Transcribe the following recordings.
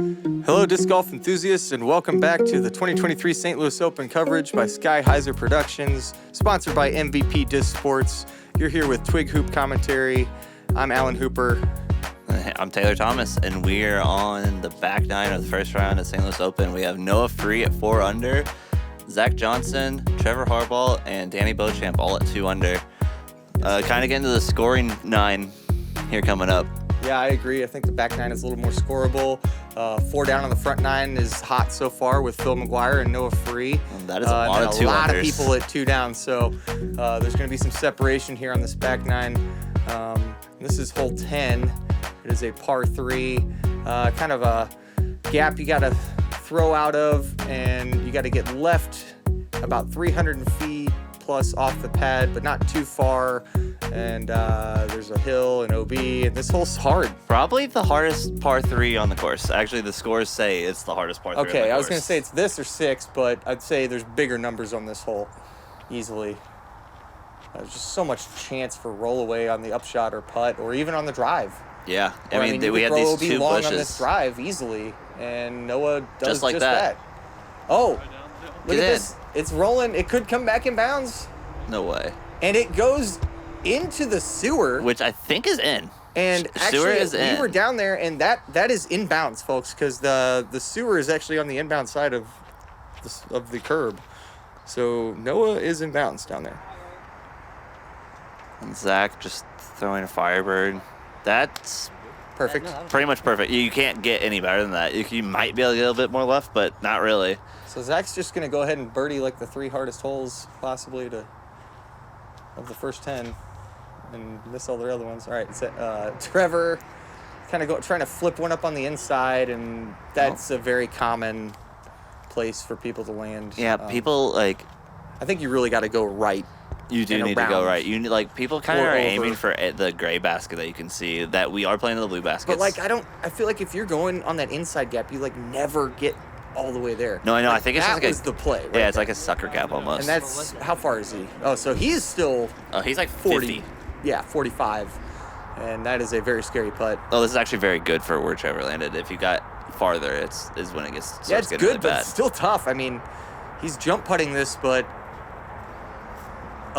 Hello, disc golf enthusiasts, and welcome back to the 2023 St. Louis Open coverage by Sky Heiser Productions, sponsored by MVP Disc Sports. You're here with Twig Hoop commentary. I'm Alan Hooper. I'm Taylor Thomas, and we're on the back nine of the first round at St. Louis Open. We have Noah Free at 4 under, Zack Johnson, Trevor Harbolt, and Danny Beauchamp all at 2 under. Kind of getting to the scoring nine here coming up. Yeah, I agree. I think the back nine is a little more scoreable. 4 down on the front nine is hot so far with Phil McGuire and Noah Free. And that is a lot of 2 unders. A lot of people at 2 down, so there's going to be some separation here on this back nine. This is hole 10. It is a par 3, kind of a gap you got to throw out of, and you got to get left about 300 feet plus off the pad, but not too far. And there's a hill and OB, and this hole's hard. Probably the hardest par 3 on the course. Actually, the scores say it's the hardest par 3 on the course. Okay, I was going to say it's this or 6, but I'd say there's bigger numbers on this hole, easily. There's just so much chance for roll away on the upshot or putt, or even on the drive. Yeah, I mean we had these OB 2 long bushes. on this drive easily, and Noah does just like that. Oh, look at this. It's rolling. It could come back in bounds. No way. And it goes into the sewer. Which I think is in. And sewer actually, is in. we were down there, and that is inbounds, folks, because the sewer is actually on the inbound side of the curb. So Noah is inbounds down there. And Zach just throwing a Firebird. That's perfect. Pretty much perfect. You can't get any better than that. You might be able to get a little bit more left, but not really. So Zach's just going to go ahead and birdie like the 3 hardest holes possibly of the first 10 and miss all the other ones. All right, so, Trevor kind of trying to flip one up on the inside, and that's a very common place for people to land. Yeah, people like... I think you really got to go right. You do need to go right. You need, like, people kind of are aiming for the gray basket that you can see, that we are playing in the blue baskets. But, like, I feel like if you're going on that inside gap, you, like, never get all the way there. No, I know. Like, I think it's just like that was the play, right? Yeah, it's like a sucker gap almost. And that's, how far is he? Oh, so he's still... Oh, he's like 40. 50. Yeah, 45. And that is a very scary putt. Oh, this is actually very good for where Trevor landed. If you got farther, is when it gets Yeah, it's getting good, really but bad. it's still tough. I mean, he's jump putting this, but...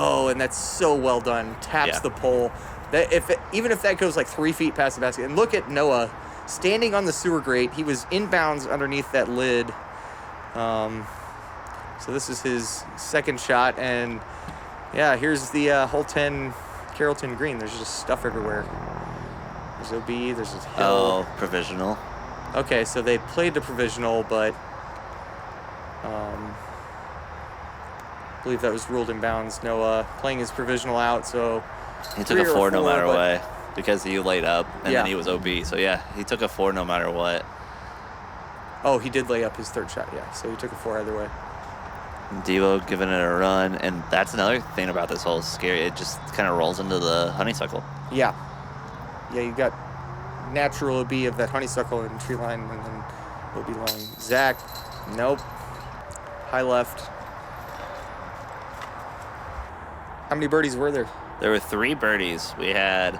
Oh, and that's so well done. Taps the pole. That even if that goes like 3 feet past the basket. And look at Noah standing on the sewer grate. He was inbounds underneath that lid. So this is his second shot. And, yeah, here's the hole 10 Carrollton green. There's just stuff everywhere. There's OB. There's a hill. Oh, provisional. Okay, so they played the provisional, but... I believe that was ruled in bounds. Noah playing his provisional out, so... He took a 4 no matter what, because he laid up, and then he was OB. So, yeah, he took a 4 no matter what. Oh, he did lay up his third shot, yeah. So he took a 4 either way. Devo giving it a run, and that's another thing about this hole. Scary. It just kind of rolls into the honeysuckle. Yeah. Yeah, you got natural OB of that honeysuckle and tree line, and then OB long. Zach, nope. High left. How many birdies were there? There were 3 birdies. We had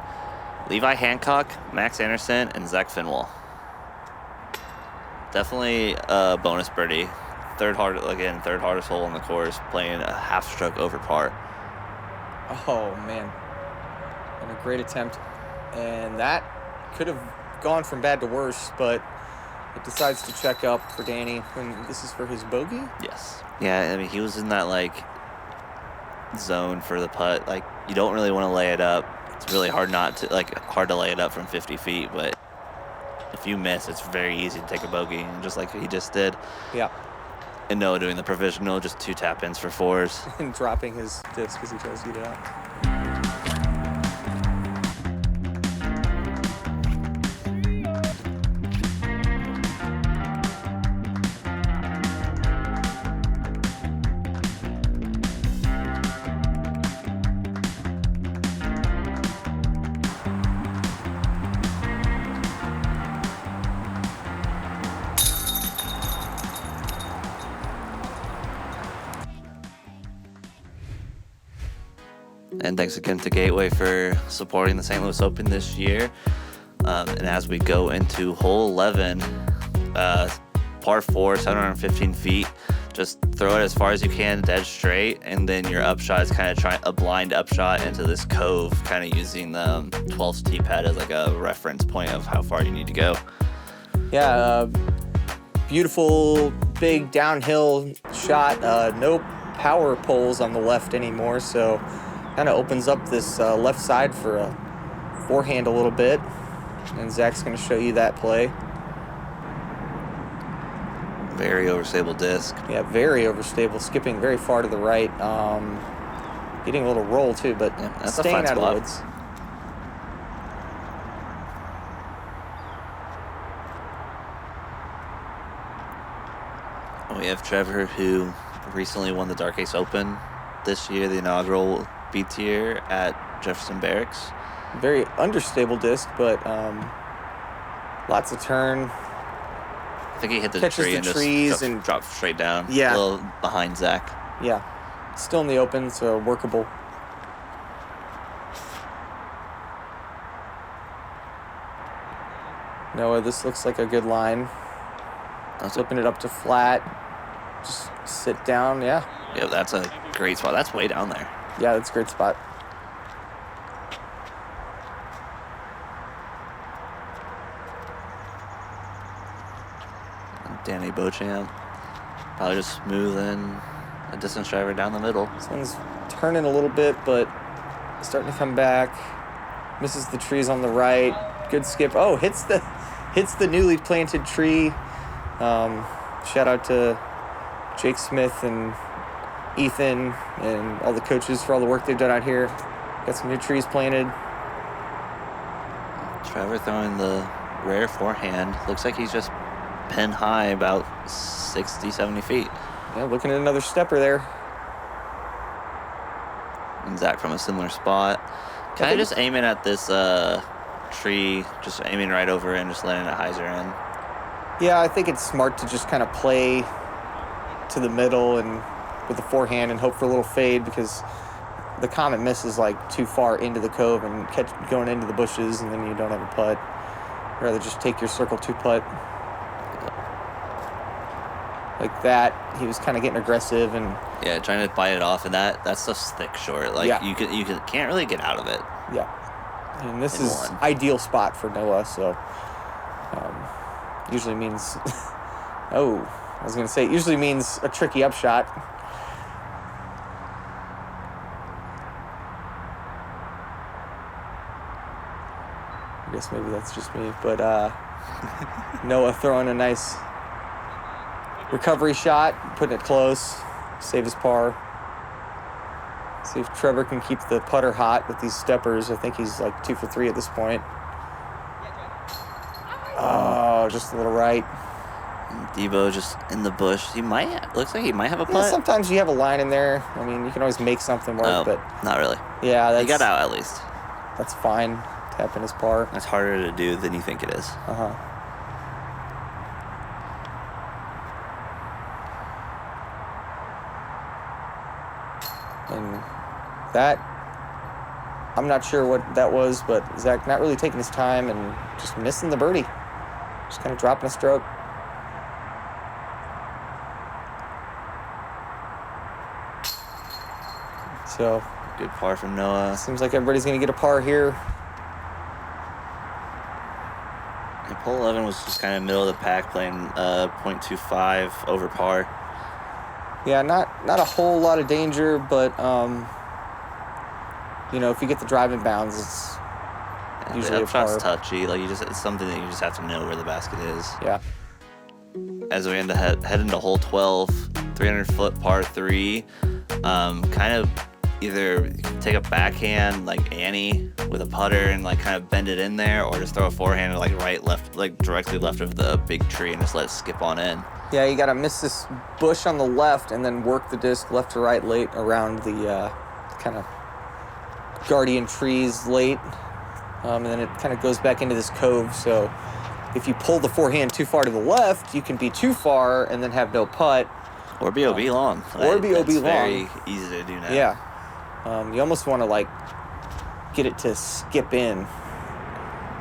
Levi Hancock, Max Anderson, and Zach Finwell. Definitely a bonus birdie. Third hardest hole on the course, playing a half stroke over par. Oh, man. And a great attempt. And that could have gone from bad to worse, but it decides to check up for Danny. And this is for his bogey? Yes. Yeah, I mean, he was in that, like, zone for the putt. Like, you don't really want to lay it up. It's really hard to lay it up from 50 feet, but if you miss, it's very easy to take a bogey, and just like he just did. Yeah. And Noah doing the provisional, just 2 tap-ins for 4s. And dropping his disc as he tries to get it out. And thanks again to Gateway for supporting the St. Louis Open this year. And as we go into hole 11, Par 4, 715 feet. Just throw it as far as you can, dead straight, and then your upshot is kind of a blind upshot into this cove, kind of using the 12th tee pad as like a reference point of how far you need to go. Yeah, beautiful big downhill shot. No power poles on the left anymore, so kind of opens up this left side for a forehand a little bit. And Zach's going to show you that play. Very overstable disc. Yeah, very overstable, skipping very far to the right. Getting a little roll too, but Yeah, that's staying a fine out spot. of the woods. We have Trevor, who recently won the Dark Ace Open this year, the inaugural B tier at Jefferson Barracks. Very understable disc, but lots of turn. I think he hit the Catches tree the and trees just and- dropped straight down. Yeah. A little behind Zach. Yeah, still in the open, so workable. Noah, this looks like a good line. That's Flipping it up to flat. Just sit down, yeah. Yeah, that's a great spot. That's way down there. Yeah, that's a great spot. Danny Beauchamp probably just smoothing a distance driver down the middle. This one's turning a little bit, but starting to come back. Misses the trees on the right. Good skip. Oh, hits the newly planted tree. Shout out to Jake Smith and Ethan and all the coaches for all the work they've done out here. Got some new trees planted. Trevor throwing the rare forehand. Looks like he's just pin high about 60, 70 feet. Yeah, looking at another stepper there. And Zach from a similar spot. Kind of just aiming at this tree, just aiming right over it and just letting it hyzer in. Yeah, I think it's smart to just kind of play to the middle and with the forehand and hope for a little fade, because the common miss is like too far into the cove and going into the bushes, and then you don't have a putt. Rather just take your circle 2 putt. Like that, he was kind of getting aggressive and Yeah, trying to bite it off, and that's just thick short. Like Yeah. you can't really get out of it. yeah. And this In is one. ideal spot for Noah, so usually means oh, I was gonna say it usually means a tricky upshot. I guess maybe that's just me, but Noah throwing a nice recovery shot, putting it close, save his par. See if Trevor can keep the putter hot with these steppers. I think he's like 2 for 3 at this point. Oh, just a little right. Debo just in the bush. Looks like he might have a Yeah, putt. sometimes you have a line in there. I mean, you can always make something work, No, but not really. yeah, He got out at least. that's fine. Tapping his par. That's harder to do than you think it is. Uh-huh. And that, I'm not sure what that was, but Zach not really taking his time and just missing the birdie. Just kind of dropping a stroke. So, Good par from Noah. seems like everybody's going to get a par here. And Hole 11 was just kind of middle of the pack, playing .25 over par. Yeah, not a whole lot of danger, but you know, if you get the driving bounds, it's And usually the a par. upshot's touchy. Like it's something that you just have to know where the basket is. Yeah. As we head into hole 12, 300-foot par 3, kind of either take a backhand like Annie with a putter and like kind of bend it in there, or just throw a forehand like right, left, like directly left of the big tree and just let it skip on in. Yeah, you got to miss this bush on the left and then work the disc left to right late around the kind of guardian trees late. And then it kind of goes back into this cove. So if you pull the forehand too far to the left, you can be too far and then have no putt. Or BOB long. Or BOB That's long. very easy to do now. Yeah. You almost want to like get it to skip in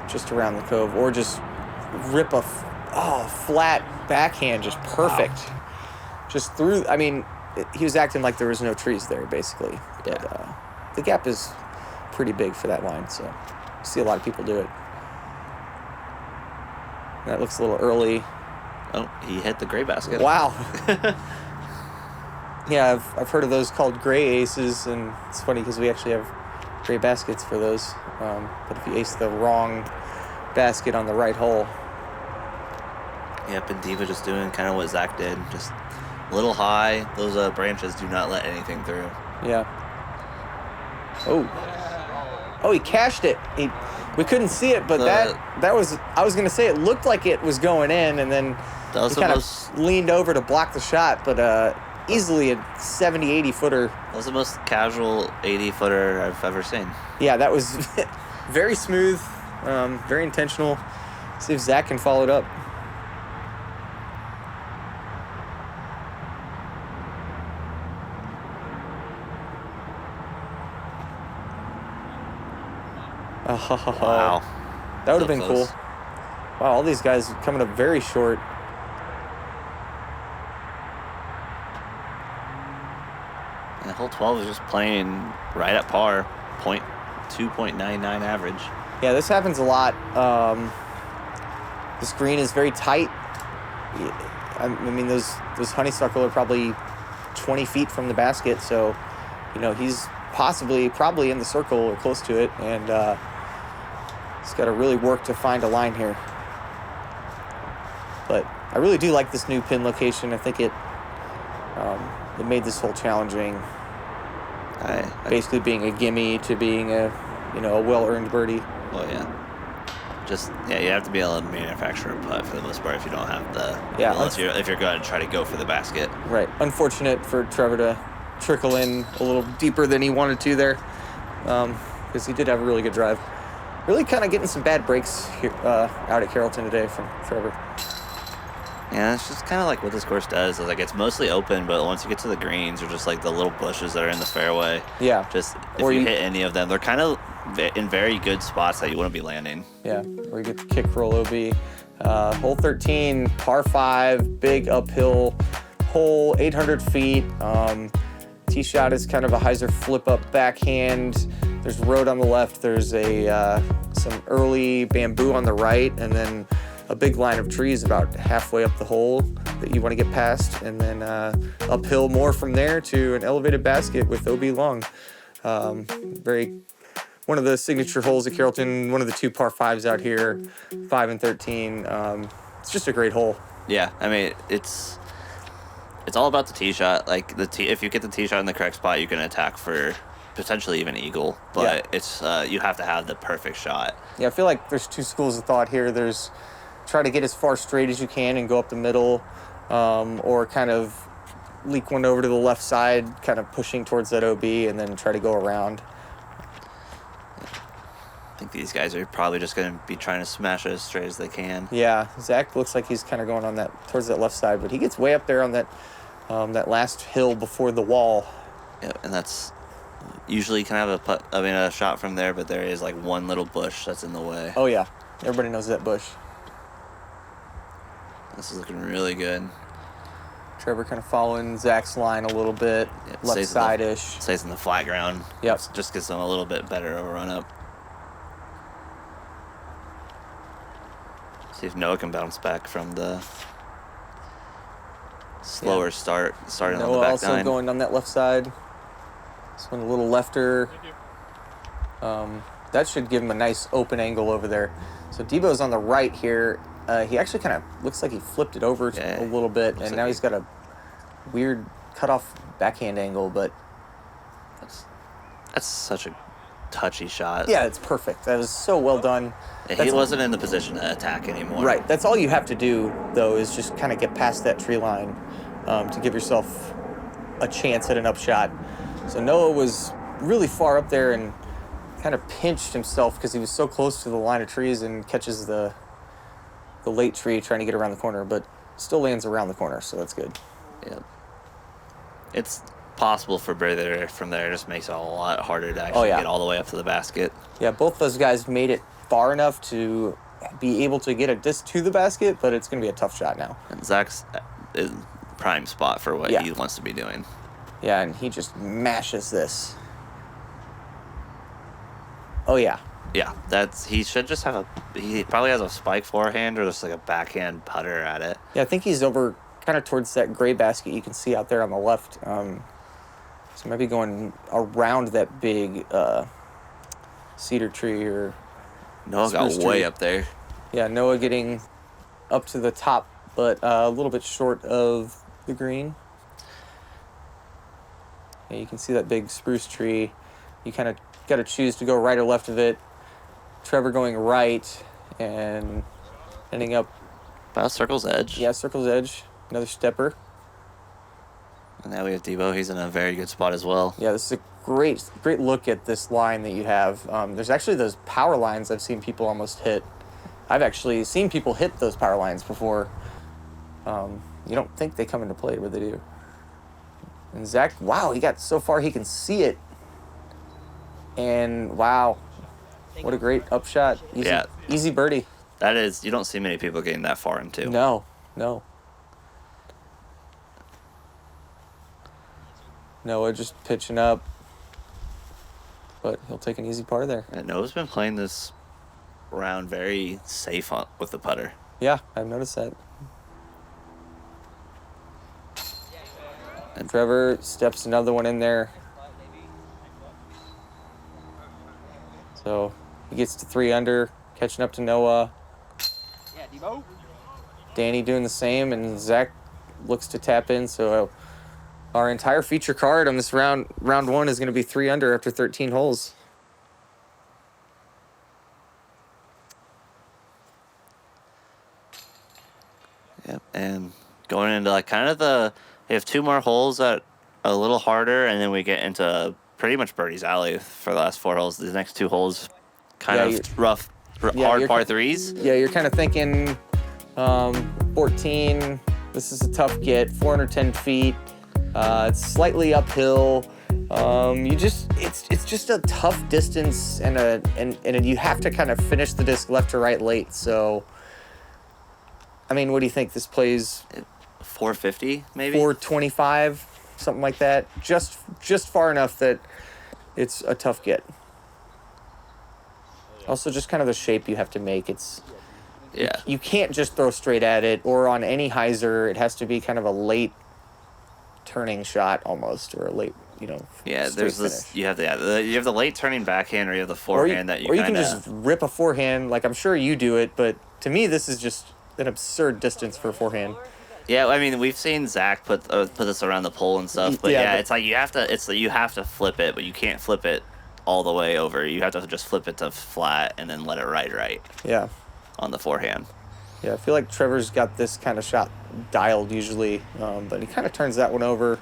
just around the cove, or just rip a Oh, flat backhand, just perfect. Wow. Just through, I mean, he was acting like there was no trees there, basically. But the gap is pretty big for that line, so I see a lot of people do it. That looks a little early. Oh, he hit the gray basket. Wow. Yeah, I've heard of those called gray aces, and it's funny because we actually have gray baskets for those. But if you ace the wrong basket on the right hole. Yep, and Diva just doing kind of what Zach did, just a little high. Those branches do not let anything through. Yeah. Oh, he cashed it. We couldn't see it, but that was, I was going to say, it looked like it was going in, and then he kind of leaned over to block the shot, but easily a 70, 80-footer. That was the most casual 80-footer I've ever seen. Yeah, that was very smooth, very intentional. See if Zach can follow it up. Oh, wow. That would have been cool. Wow, all these guys coming up very short. And hole 12 is just playing right at par, 2.99 average. Yeah, this happens a lot. This green is very tight. I mean, those honeysuckle are probably 20 feet from the basket, so, you know, he's probably in the circle or close to it, and he's got to really work to find a line here. But I really do like this new pin location. I think it made this hole challenging. Basically being a gimme to being a well-earned birdie. Oh yeah. You have to be able to manufacture a putt for the most part if you don't have if you're going to try to go for the basket. Right. Unfortunate for Trevor to trickle in a little deeper than he wanted to there, because he did have a really good drive. Really kind of getting some bad breaks here, out at Carrollton today from Trevor. Yeah, it's just kind of like what this course does. Is like it's mostly open, but once you get to the greens or just like the little bushes that are in the fairway, just if you hit any of them, they're kind of in very good spots that you wouldn't be landing. Yeah, or you get the kick roll OB. Hole 13, par 5, big uphill hole, 800 feet. Tee shot is kind of a hyzer flip up backhand. There's a road on the left. There's some early bamboo on the right, and then a big line of trees about halfway up the hole that you want to get past, and then uphill more from there to an elevated basket with OB long. One of the signature holes at Carrollton, one of the 2 par 5s out here, 5 and 13. It's just a great hole. Yeah, I mean, it's all about the tee shot. Like if you get the tee shot in the correct spot, you can attack for potentially even eagle. But it's you have to have the perfect shot. Yeah, I feel like there's 2 schools of thought here. There's try to get as far straight as you can and go up the middle, or kind of leak one over to the left side, kind of pushing towards that OB, and then try to go around. I think these guys are probably just going to be trying to smash it as straight as they can. Yeah, Zach looks like he's kind of going on towards that left side, but he gets way up there on that last hill before the wall. Yeah, and that's usually kind of a shot from there, but there is like one little bush that's in the way. Oh yeah, everybody knows that bush. This is looking really good. Trevor kind of following Zach's line a little bit, left side-ish. Stays in the flat ground. Yep. Just gets them a little bit better of a run up. See if Noah can bounce back from the slower starting on the back nine. Also going on that left side. This one a little lefter. That should give him a nice open angle over there. So Debo's on the right here. He actually kind of looks like he flipped it over a little bit, and now he's got a weird cutoff backhand angle, but that's such a touchy shot. Yeah, it's perfect. That was so well done. He wasn't in the position to attack anymore. Right. That's all you have to do, though, is just kind of get past that tree line to give yourself a chance at an upshot. So Noah was really far up there and kind of pinched himself because he was so close to the line of trees and catches the late tree trying to get around the corner, but still lands around the corner, so that's good. Yeah. It's possible for birdie from there. It just makes it a lot harder to actually get all the way up to the basket. Yeah, both those guys made it far enough to be able to get a disc to the basket, but it's going to be a tough shot now. And Zach's is prime spot for what he wants to be doing. Yeah, and he just mashes this. Oh, yeah. Yeah, he should just have he probably has a spike forehand or just like a backhand putter at it. Yeah, I think he's over kind of towards that gray basket you can see out there on the left. So maybe going around that big cedar tree or... Noah got way up there. Yeah, Noah getting up to the top, but a little bit short of the green. Yeah, you can see that big spruce tree. You kind of got to choose to go right or left of it. Trevor going right and ending up... About circle's edge. Yeah, circle's edge. Another stepper. And now we have Debo. He's in a very good spot as well. Yeah, this is a great look at this line that you have. There's actually those power lines I've seen people almost hit. I've actually seen people hit those power lines before. You don't think they come into play, but they do. And Zach, wow, he got so far he can see it. And wow, what a great upshot. Easy birdie. That is, you don't see many people getting that far into. No. Noah just pitching up, but he'll take an easy par there. And Noah's been playing this round very safe with the putter. Yeah, I've noticed that. And Trevor steps another one in there. So he gets to 3 under, catching up to Noah. Danny doing the same, and Zach looks to tap in. So our entire feature card on this round one is going to be 3 under after 13 holes. Yep, and going into like kind of we have 2 more holes that are a little harder, and then we get into pretty much birdie's alley for the last 4 holes. The next 2 holes, rough, hard par 3s. Yeah, you're kind of thinking 14. This is a tough get, 410 feet. It's slightly uphill. It's just a tough distance, and you have to kind of finish the disc left to right late. So, I mean, what do you think? This plays 450, maybe 425, something like that. Just far enough that it's a tough get. Also, just kind of the shape you have to make. You can't just throw straight at it, or on any hyzer. It has to be kind of a late turning shot almost, or a late, Yeah, there's finish. this. You have the late turning backhand, or you have the forehand or you can just rip a forehand. Like, I'm sure you do it, but to me, this is just an absurd distance for a forehand. Yeah, I mean, we've seen Zach put this around the pole and stuff, but it's like you have to flip it, but you can't flip it all the way over. You have to just flip it to flat and then let it ride right. Yeah. On the forehand. Yeah, I feel like Trevor's got this kind of shot dialed usually, but he kind of turns that one over.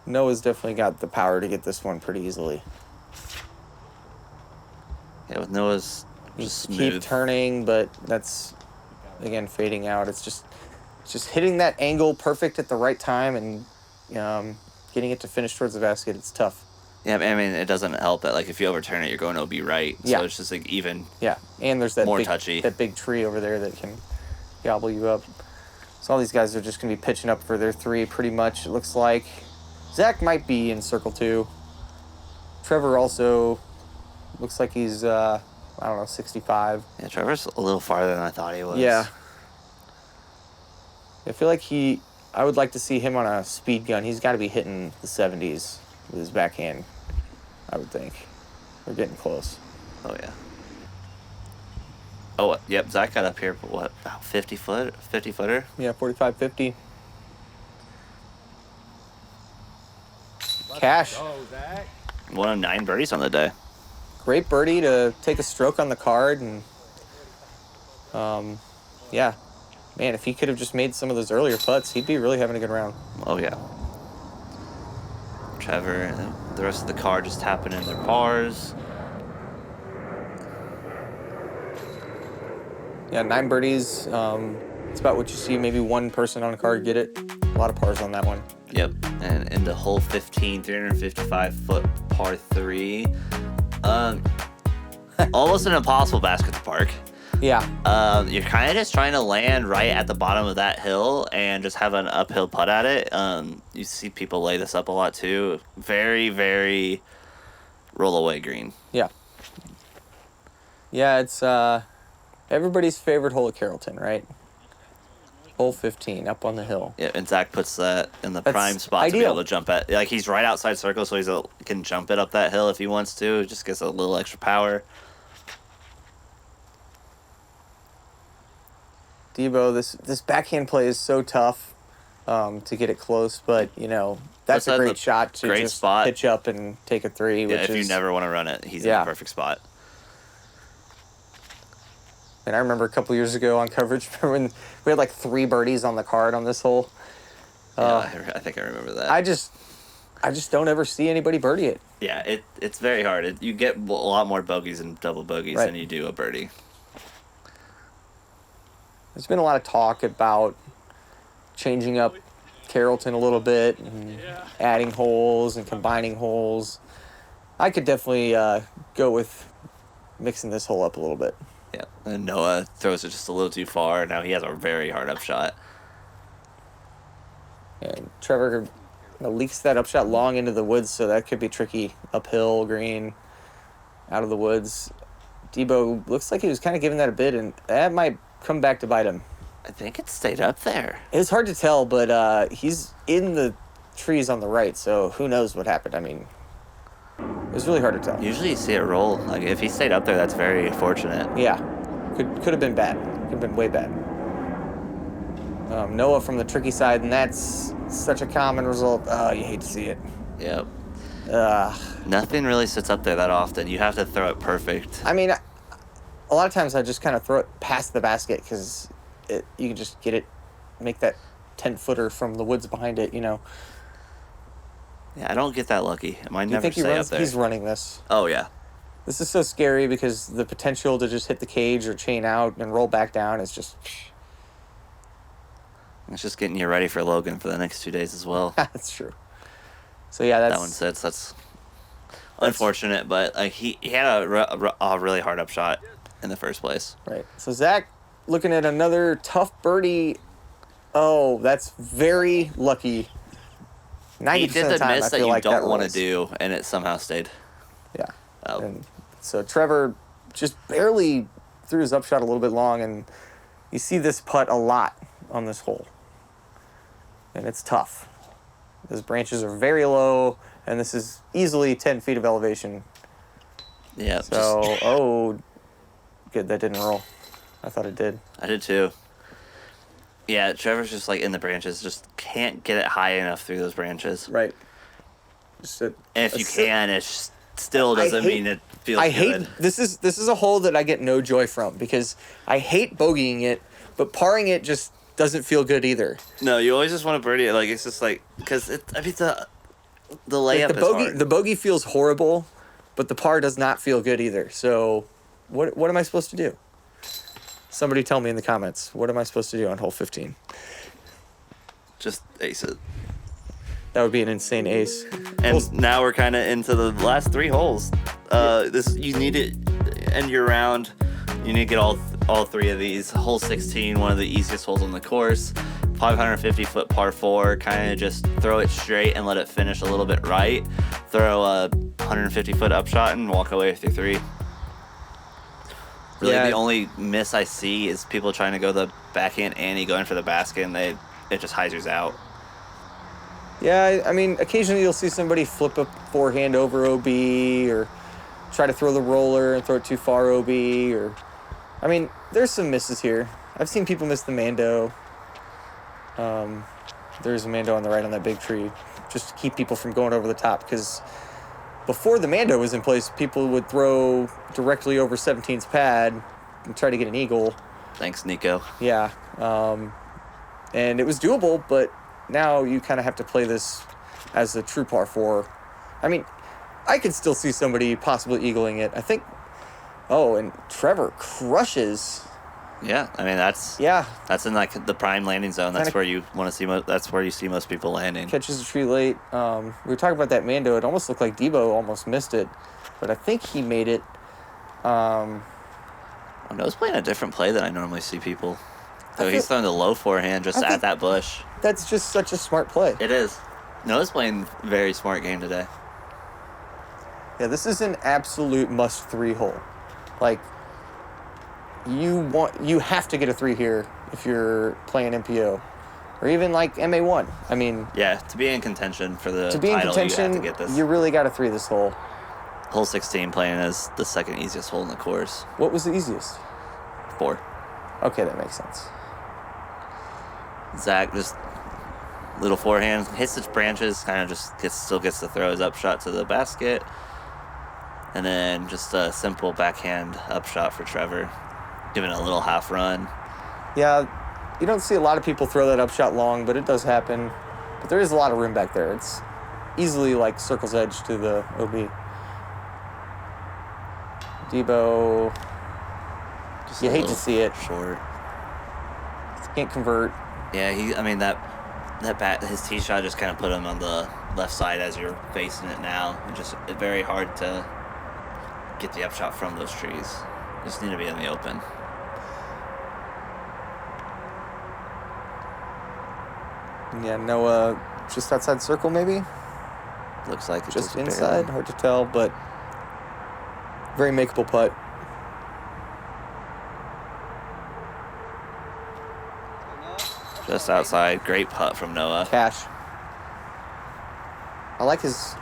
Noah's definitely got the power to get this one pretty easily. Yeah, with Noah's just smooth. Keep turning, but that's, again, fading out. It's just hitting that angle perfect at the right time and getting it to finish towards the basket. It's tough. Yeah, I mean, it doesn't help that, like, if you overturn it, you're going to be right. So it's just, like, even and there's that touchy. That big tree over there that can gobble you up. So all these guys are just going to be pitching up for their 3 pretty much, it looks like. Zach might be in circle 2. Trevor also looks like he's, 65. Yeah, Trevor's a little farther than I thought he was. Yeah. I feel like I would like to see him on a speed gun. He's got to be hitting the 70s with his backhand, I would think. We're getting close. Oh, yeah. Oh, yep, Zach got up here, but what, about 50-footer? Yeah, 45, 50. Cash. One of 9 birdies on the day. Great birdie to take a stroke on the card, and man, if he could have just made some of those earlier putts, he'd be really having a good round. Oh, yeah. Trevor and the rest of the card just tapping in their pars. Yeah, 9 birdies. It's about what you see. Maybe one person on a card get it. A lot of pars on that one. Yep. And into hole 15, 355-foot par 3. almost an impossible basket to park. Yeah. You're kind of just trying to land right at the bottom of that hill and just have an uphill putt at it. You see people lay this up a lot too. Very, very roll away green. Yeah. Yeah, it's everybody's favorite hole at Carrollton, right? Hole 15, up on the hill. Yeah, and Zach puts that in the That's prime spot ideal. to be able to jump at. Like, he's right outside circle, so he can jump it up that hill if he wants to. It just gets a little extra power. Debo, this backhand play is so tough to get it close, but, that's a great shot to just spot. pitch up and take a three. Yeah, which if you never want to run it, he's in the perfect spot. And I remember a couple years ago on coverage when we had like 3 birdies on the card on this hole. Yeah, I think I remember that. I just don't ever see anybody birdie it. Yeah, it's very hard. You get a lot more bogeys and double bogeys than you do a birdie. There's been a lot of talk about changing up Carrollton a little bit and adding holes and combining holes. I could definitely go with mixing this hole up a little bit. Yeah, and Noah throws it just a little too far. Now he has a very hard upshot. And Trevor leaks that upshot long into the woods, so that could be tricky. Uphill, green, out of the woods. Debo looks like he was kind of giving that a bit, and that might come back to bite him. I think it stayed up there. It's hard to tell, but he's in the trees on the right, so who knows what happened. I mean, it was really hard to tell. Usually you see it roll. Like, if he stayed up there, that's very fortunate. Yeah. Could have been bad. Could have been way bad. Noah from the tricky side, and that's such a common result. Oh, you hate to see it. Yep. Nothing really sits up there that often. You have to throw it perfect. I mean, a lot of times I just kind of throw it past the basket because you can just get it, make that 10-footer from the woods behind it, Yeah, I don't get that lucky. Mine You never think stay up there. he's running this? Oh, yeah. This is so scary because the potential to just hit the cage or chain out and roll back down is just... It's just getting you ready for Logan for the next 2 days as well. That's true. So, yeah, That one sits. That's unfortunate, but he had a really hard upshot in the first place. Right. So, Zach, looking at another tough birdie. Oh, that's very lucky. 90% He did of the the time, miss I that feel you like don't want to do, and it somehow stayed. Yeah. Oh. And so Trevor just barely threw his upshot a little bit long, and you see this putt a lot on this hole. And it's tough. Those branches are very low, and this is easily 10 feet of elevation. Yeah. So, good, that didn't roll. I thought it did. I did too. Yeah, Trevor's just like in the branches, just can't get it high enough through those branches. Right. And if you can, it still doesn't mean it feels good. This is a hole that I get no joy from because I hate bogeying it, but parring it just doesn't feel good either. No, you always just want to birdie it. Like, it's just like, because the layup is hard. The bogey feels horrible, but the par does not feel good either. So what am I supposed to do? Somebody tell me in the comments. What am I supposed to do on hole 15? Just ace it. That would be an insane ace. And now we're kind of into the last 3 holes. You need it end your round. You need to get all 3 of these. Hole 16, one of the easiest holes on the course. 550-foot par 4. Kind of just throw it straight and let it finish a little bit right. Throw a 150-foot upshot and walk away with your 3. Really, the only miss I see is people trying to go the backhand ante, going for the basket, and it just hyzers out. Yeah, I mean, occasionally you'll see somebody flip a forehand over OB or try to throw the roller and throw it too far OB. I mean, there's some misses here. I've seen people miss the Mando. There's a Mando on the right on that big tree just to keep people from going over the top because before the Mando was in place, people would throw directly over 17's pad and try to get an eagle. Thanks, Nico. Yeah. And it was doable, but now you kind of have to play this as a true par 4. I mean, I could still see somebody possibly eagling it. I think... Oh, and Trevor crushes. Yeah, I mean, that's in like the prime landing zone. That's where you want to see. That's where you see most people landing. Catches the tree late. We were talking about that Mando. It almost looked like Debo almost missed it, but I think he made it. Noah's playing a different play than I normally see people. So I he's feel- throwing the low forehand just I at think- that bush. That's just such a smart play. It is. Noah's playing a very smart game today. Yeah, this is an absolute must 3 hole. Like, you have to get a 3 here if you're playing MPO. Or even like MA1. I mean, Yeah, to be in contention for the to be in title, you have contention, to get this. you really got to 3 this hole. Hole 16 playing as the second easiest hole in the course. What was the easiest? 4. Okay, that makes sense. Zach just little forehand, hits its branches, kind of just still gets to throw his upshot to the basket. And then just a simple backhand upshot for Trevor, giving it a little half run. Yeah, you don't see a lot of people throw that upshot long, but it does happen. But there is a lot of room back there. It's easily like circle's edge to the OB. Debo, Just you a hate to little see it. short. Can't convert. Yeah, his tee shot just kind of put him on the left side as you're facing it now. It's very hard to get the upshot from those trees. Just need to be in the open. Yeah, Noah just outside circle maybe? Looks like it Just barely. inside, hard to tell, but very makeable putt. Just outside. Great putt from Noah. Cash. I like his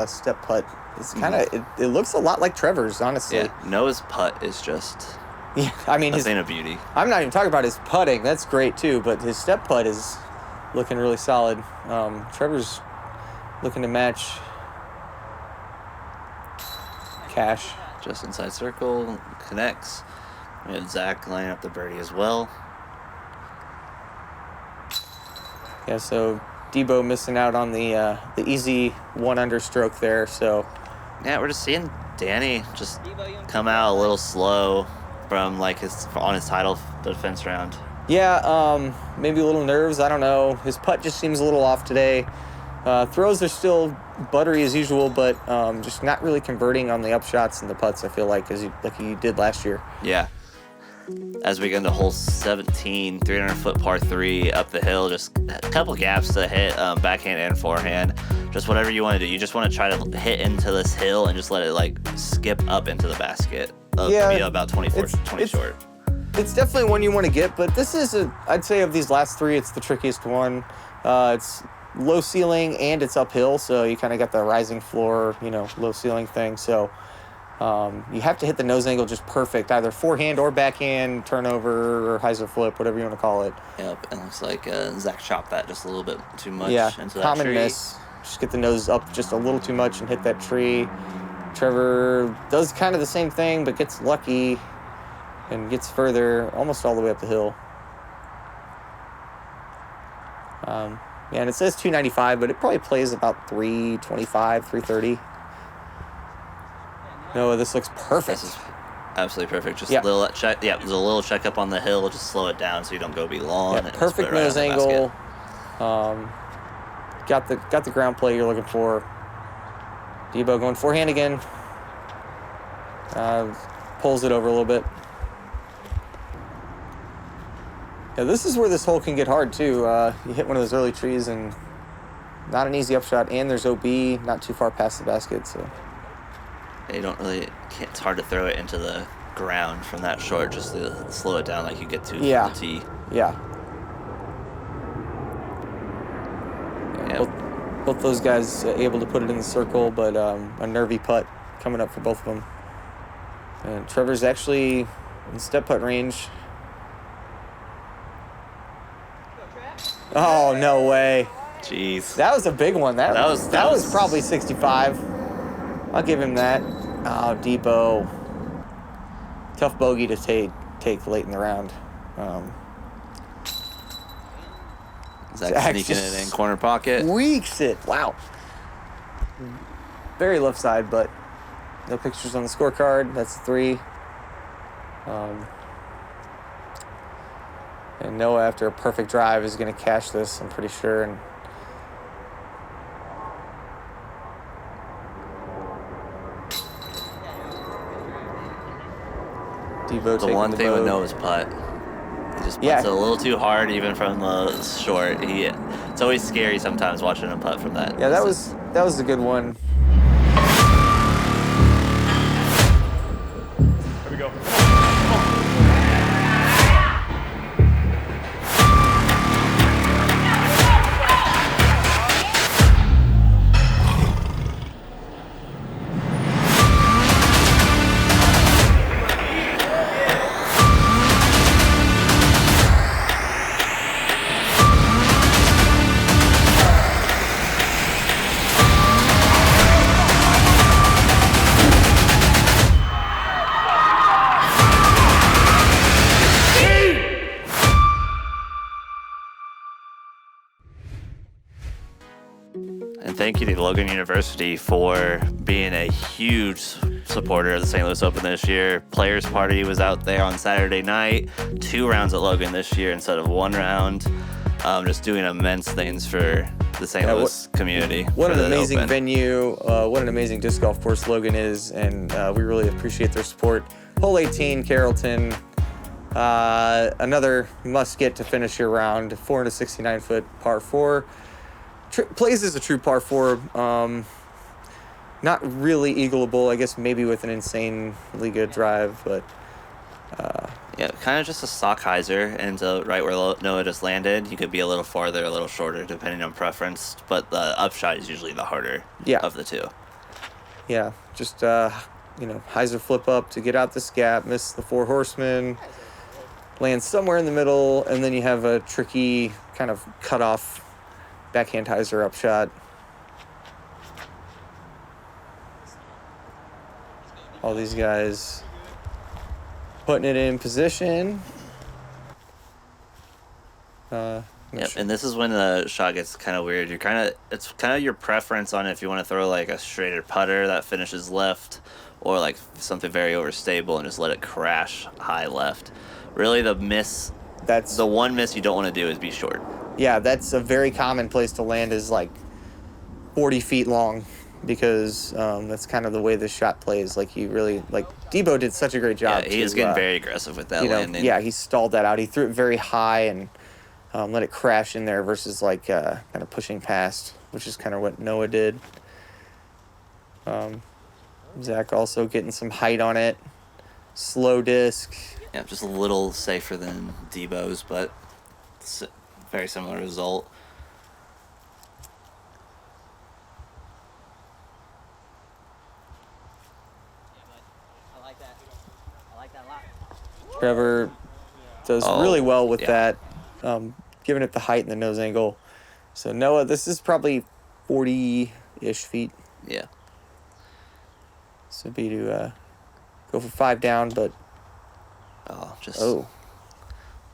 step putt. It's kind of it looks a lot like Trevor's, honestly. Yeah, Noah's putt is just Yeah, I mean a his. thing of beauty. I'm not even talking about his putting. That's great too, but his step putt is looking really solid. Trevor's looking to match. Cash. Just inside circle, connects. We have Zach lining up the birdie as well. Yeah, so Debo missing out on the easy 1-under stroke there. So Yeah, we're just seeing Danny just come out a little slow from on his title defense round. yeah, maybe a little nerves. I don't know. His putt just seems a little off today. Throws are still buttery as usual, but just not really converting on the upshots and the putts. I feel like like he did last year. Yeah. As we get into hole 17, 300-foot par 3 up the hill, just a couple gaps to hit, backhand and forehand. Just whatever you want to do. You just want to try to hit into this hill and just let it skip up into the basket. Yeah, Be about 20 short. It's definitely one you want to get, but this is I'd say of these last 3, it's the trickiest one. It's low ceiling and it's uphill, so you kind of got the rising floor, low ceiling thing. So you have to hit the nose angle just perfect, either forehand or backhand, turnover or hyzer flip, whatever you want to call it. Yep, it looks like Zach chopped that just a little bit too much into that common tree. miss. Just get the nose up just a little too much and hit that tree. Trevor does kind of the same thing, but gets lucky and gets further, almost all the way up the hill. Yeah, and it says 295, but it probably plays about 325, 330. No, this looks perfect. This is absolutely perfect. Just Yeah. a little check. Yeah, there's a little check up on the hill. Just slow it down so you don't go be long. Yeah, and just perfect put it right nose on the angle. basket. Got the ground play you're looking for. Debo going forehand again. Pulls it over a little bit. Yeah, this is where this hole can get hard too. You hit one of those early trees and not an easy upshot, and there's OB not too far past the basket. So You don't really. It's hard to throw it into the ground from that short. Just to slow it down like you get to Yeah. the tee. yeah. Yeah. Both those guys able to put it in the circle, but a nervy putt coming up for both of them. And Trevor's actually in step putt range. Oh, no way. Jeez. That was a big one. That That was was- probably 65. I'll give him that. Oh, Debo. Tough bogey to take late in the round. Zach Zach sneaking just it in corner pocket. Weeks it. Wow. Very left side, but no pictures on the scorecard. That's 3. And Noah, after a perfect drive, is going to cash this, I'm pretty sure. And Devo The taking one the thing with boat. Noah's putt, he just Yeah. putts it a little too hard, even from the short. It's always scary sometimes watching him putt from that. Yeah, distance. that was a good one. Here we go. And thank you to Logan University for being a huge supporter of the St. Louis Open this year. Players Party was out there on Saturday night. 2 rounds at Logan this year instead of 1 round. Just doing immense things for the St. Louis community. What an for the amazing Open. venue. What an amazing disc golf course Logan is, and we really appreciate their support. Hole 18, Carrollton. Another must get to finish your round. 469-foot par 4. Plays as a true par 4. Not really eagleable, I guess maybe with an insanely good drive, but Yeah, kind of just a stock hyzer, and right where Noah just landed, you could be a little farther, a little shorter, depending on preference. But the upshot is usually the harder of the two. yeah, just hyzer flip up to get out this gap, miss the 4 horsemen, land somewhere in the middle, and then you have a tricky kind of cut off backhand hyzer upshot. All these guys putting it in position. Yep, and this is when the shot gets kind of weird. It's kind of your preference on if you want to throw like a straighter putter that finishes left, or like something very overstable and just let it crash high left. Really, the one miss you don't want to do is be short. Yeah, that's a very common place to land, is like 40 feet long, because that's kind of the way this shot plays. Like Debo did such a great job. Yeah, he is getting very aggressive with that landing. Yeah, he stalled that out. He threw it very high and let it crash in there versus like kind of pushing past, which is kind of what Noah did. Zach also getting some height on it. Slow disc. Yeah, just a little safer than Debo's, but very similar result. I like that a lot. Trevor does really well with that, giving it the height and the nose angle. So Noah, this is probably 40-ish feet. Yeah. So be to go for 5 down, but Just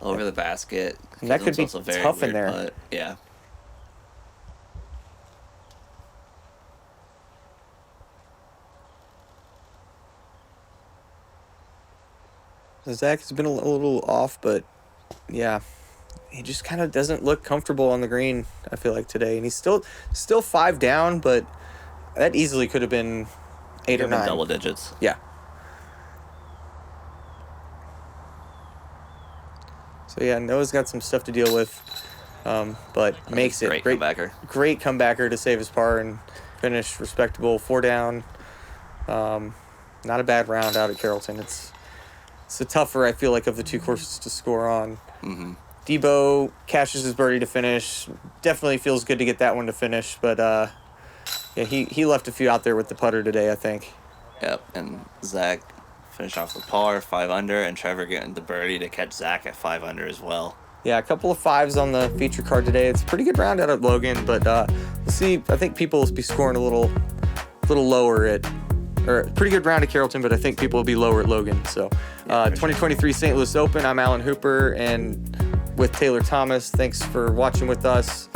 over the basket. And that could be Also very tough in weird there. putt. Yeah. Zach has been a little off, but yeah, he just kind of doesn't look comfortable on the green, I feel like, today. And he's still 5 down, but that easily could have been 8 or 9. Double digits. Yeah. So yeah, Noah's got some stuff to deal with, but makes it Great comebacker. Great comebacker to save his par and finish respectable. 4 down. Not a bad round out at Carrollton. It's a tougher, I feel like, of the 2 courses to score on. Mm-hmm. Debo cashes his birdie to finish. Definitely feels good to get that one to finish, but yeah, he left a few out there with the putter today, I think. Yep, and Zach finished off with par, 5 under, and Trevor getting the birdie to catch Zach at 5 under as well. Yeah, a couple of 5s on the feature card today. It's a pretty good round out at Logan, but we'll see. I think people will be scoring a little lower or pretty good round at Carrollton, but I think people will be lower at Logan. So 2023 St. Louis Open, I'm Alan Hooper, and with Taylor Thomas. Thanks for watching with us.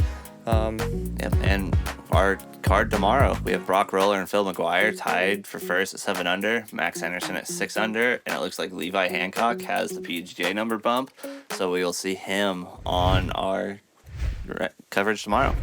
Yep, and our card tomorrow, we have Brock Roller and Phil McGuire tied for first at 7 under, Max Henderson at 6 under, and it looks like Levi Hancock has the PGA number bump, so we will see him on our coverage tomorrow.